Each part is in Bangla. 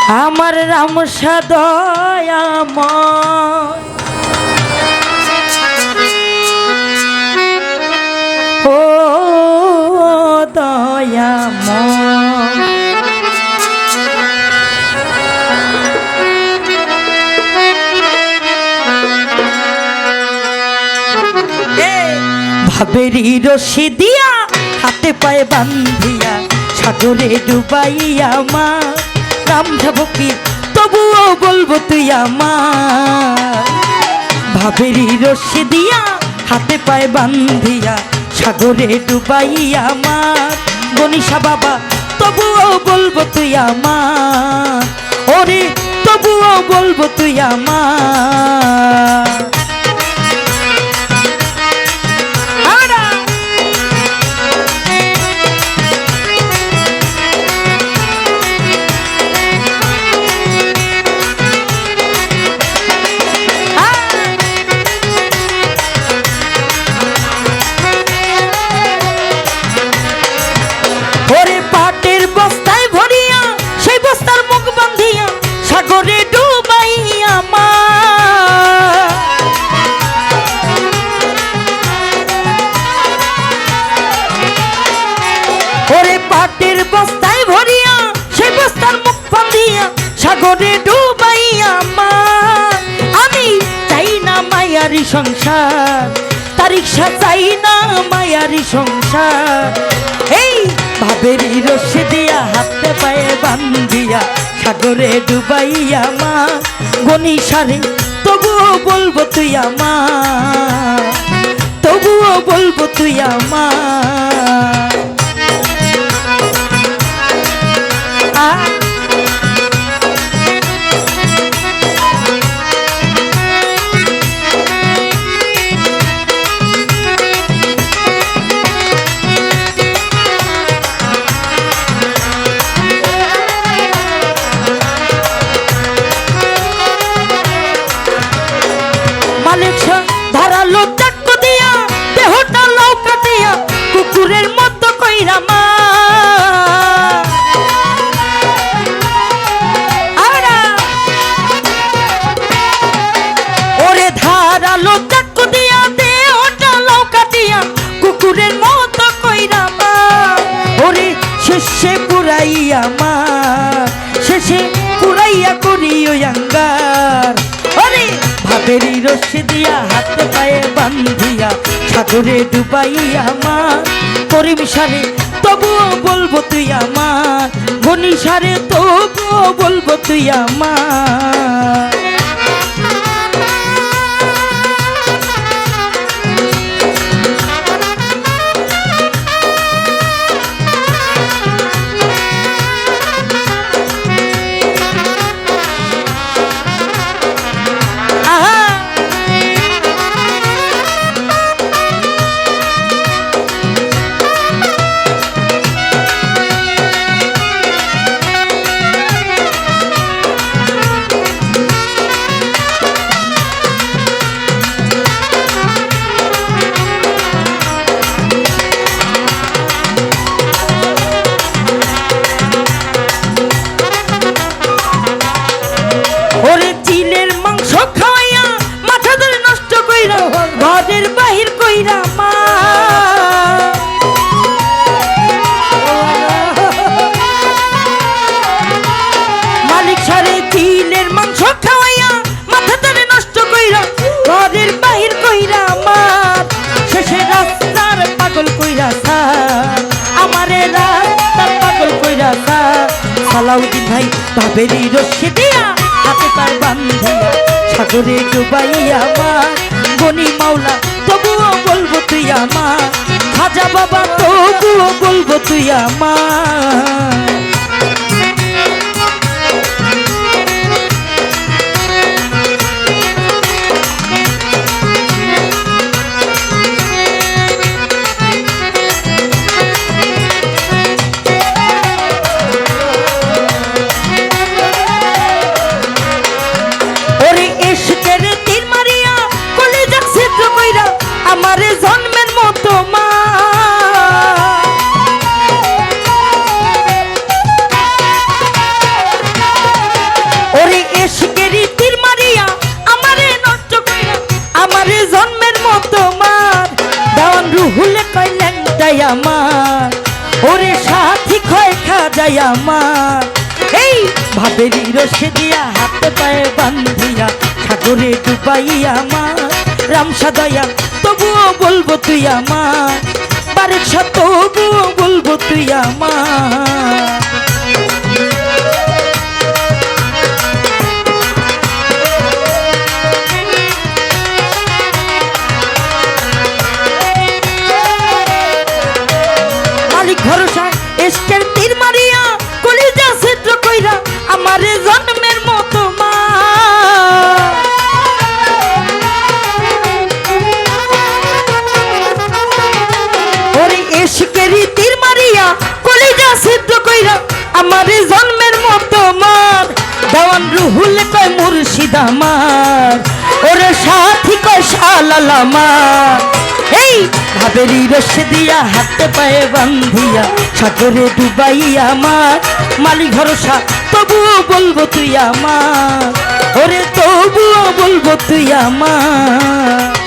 আমার রাম সদয়াময় ও দয়াময় ভাবেরি রশি দিয়া হাতে পায়ে বান্ধিয়া সাগরে ডুবাইয়া মা রাম ঝাবকি তবুও বলবো তুই আমার ভাবেরি রশি দিয়া হাতে পায়ে বান্ধিয়া সাগরে ডুবাইয়া আমার গনিশা বাবা তবুও বলবো তুই আমার ওরে তবুও বলবো তুই আমার সাগরে ডুবাইয়া মা ওরে পাটের বস্তায় ভরিয়া সেই বস্তার মুখ বাঁধিয়া সাগরে ডুবাইয়া মা আমি চাই না মায়ারি সংসার তারিখা চাই না মায়ারি সংসার এই ভাবেরি রশি দিয়া হাতে পায়ে বান্ধিয়া সাগরে ডুবাইয়া মা গনিশারে তবুও বলবো তুই আমার তবুও বলবো তুই আমার ধারালো চাকু দিয়া দেহটা লৌকা দিয়া কুকুরের মতো কইরা মা ওরে ধারালো চাকু দিয়া দেহটা লৌকা দিয়া কুকুরের মতো কইরা মা ওরে শেষে পুরাইয়া মা শেষে পুরাইয়া করিও অঙ্গার ওরে ভাবেরি রশি দিয়া হাতে পায়ে বান্ধিয়া সাগরে ডুবাইয়া মা পরিমিশারে তবুও বলবো তুই আমার গনিশারে তবুও বলবো তুই আমার ঘরের বাহির কইরা মা মালিক সারে চিলের মাংস খাওয়াইয়া মাথা ধরে নষ্ট কইরা ঘরের বাহির কইরা মা শেষে রাস্তার পাগল কইরা স্যার আমারে রাস্তার পাগল কইরা স্যার সালাউদ্দিন ভাই ভাবেরি রশি দিয়া হাতে পায়ে বান্ধিয়া সাগরে ডুবাইয়া মা গনি মাওলা তবুও বলবো তুই আমার খাজা বাবা তবুও বলবো তুই আমার আমারে জন্মের মতো মা আমার ওরে সাথী ক্ষয় খা যায় আমার এই ভাবেরই রসে দিয়া হাতে পায়ে বান্ধিয়া সাগরে ডুবাই আমার রামসা দয়া তবুও বলবো তুই আমার বারেকশা তবুও বলবো তুই আমার মালিক ভরসা এসকের তীর মারিয়া কলিজা ছিদ্র কইরা আমারে জন্মের মতো মা ওরে এসকেরই তীর মারিয়া কলিজা ছিদ্র কইরা আমারে জন্মের মতো মার দেওয়ান রুহুল কয় মুর্শিদ আমার ওরে সাথী কয় শালাল আমার এই ভাবেরই রসে দিয়া হাতে পায়ে বান্ধিয়া সাগরে ডুবাই আমার মালিক ভরসা তবুও বলবো তুই আমার ওরে তবুও বলবো তুই আমার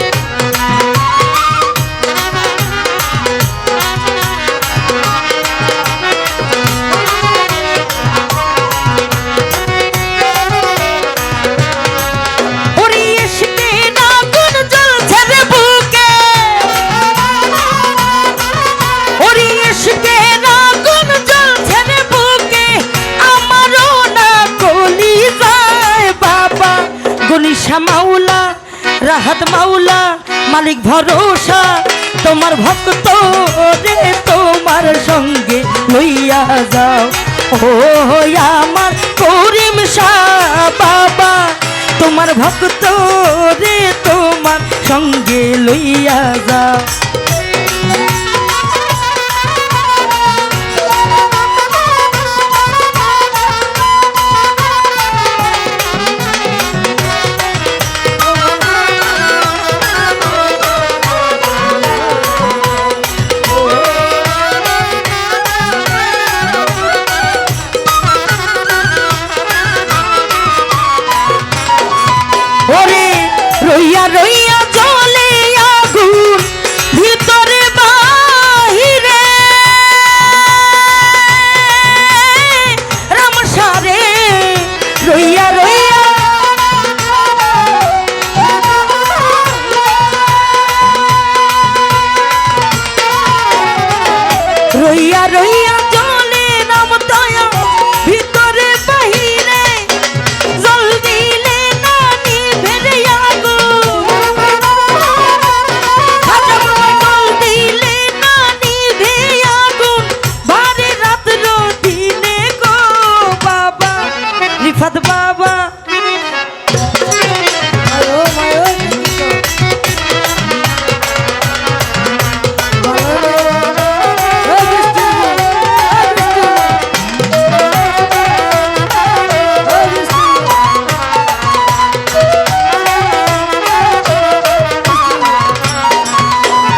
মাওলা রাহাত মাওলা মালিক ভরসা তোমার ভক্ত রে তোমার সঙ্গে লইয়া যাও ও আমার করিম শাহ বাবা তোমার ভক্ত রে তোমার সঙ্গে লইয়া যাও রইয়া রইয়া জ্বলে আগুন ভিতরে বাহিরে রামসারে রইয়া রইয়া রইয়া রইয়া জ্বলে রাম দয়া ভিতরে বাহিরে জল দিলে না নিভে রিফাত বাবা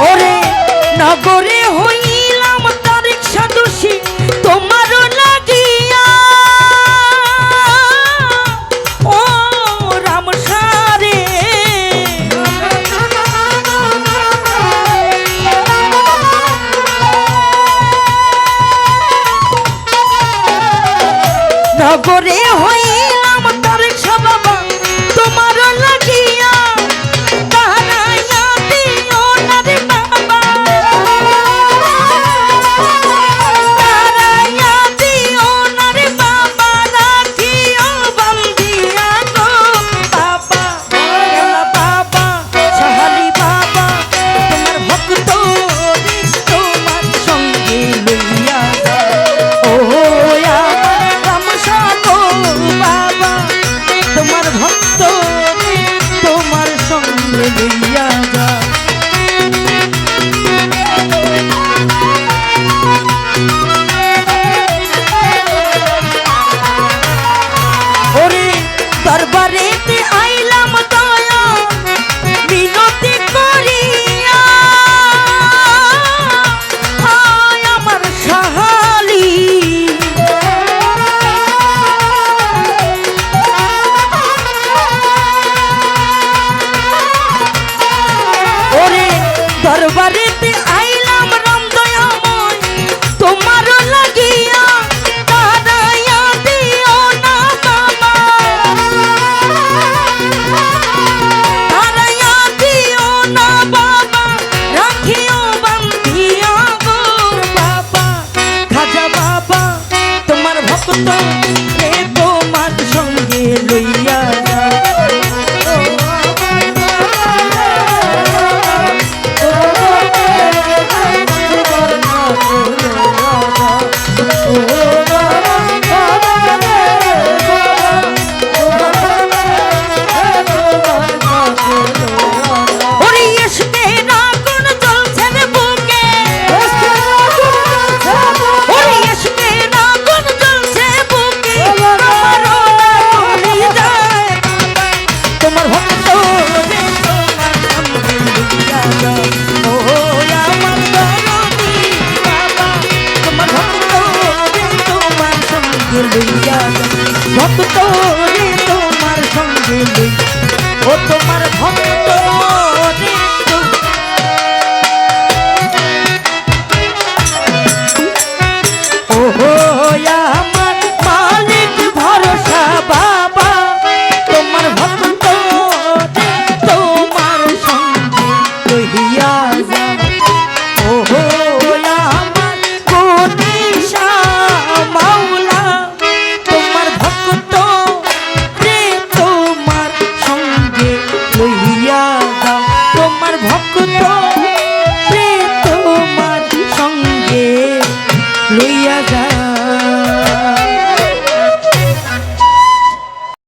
ওরে নগরে হইলাম তারিক সাদুষী তোমারও লাগিয়া ও রামসারে নগরে হইলাম তারিক শাহ বাবা তোমারও লাগিয়া ভক্ত রে তোমার সঙ্গে লইয়া ভক্ত রে তোমার সঙ্গে লই ও তোমার ভক্ত রে ওহো আমার মালিক ভরসা বাবা তোমার ভক্ত রে তোমার সঙ্গে লইয়া যা ওহো আমার কোটিশা মাওলা তোমার ভক্ত রে তোমার সঙ্গে লইয়া যাও তোমার ভক্ত রে তোমার সঙ্গে লইয়া যাও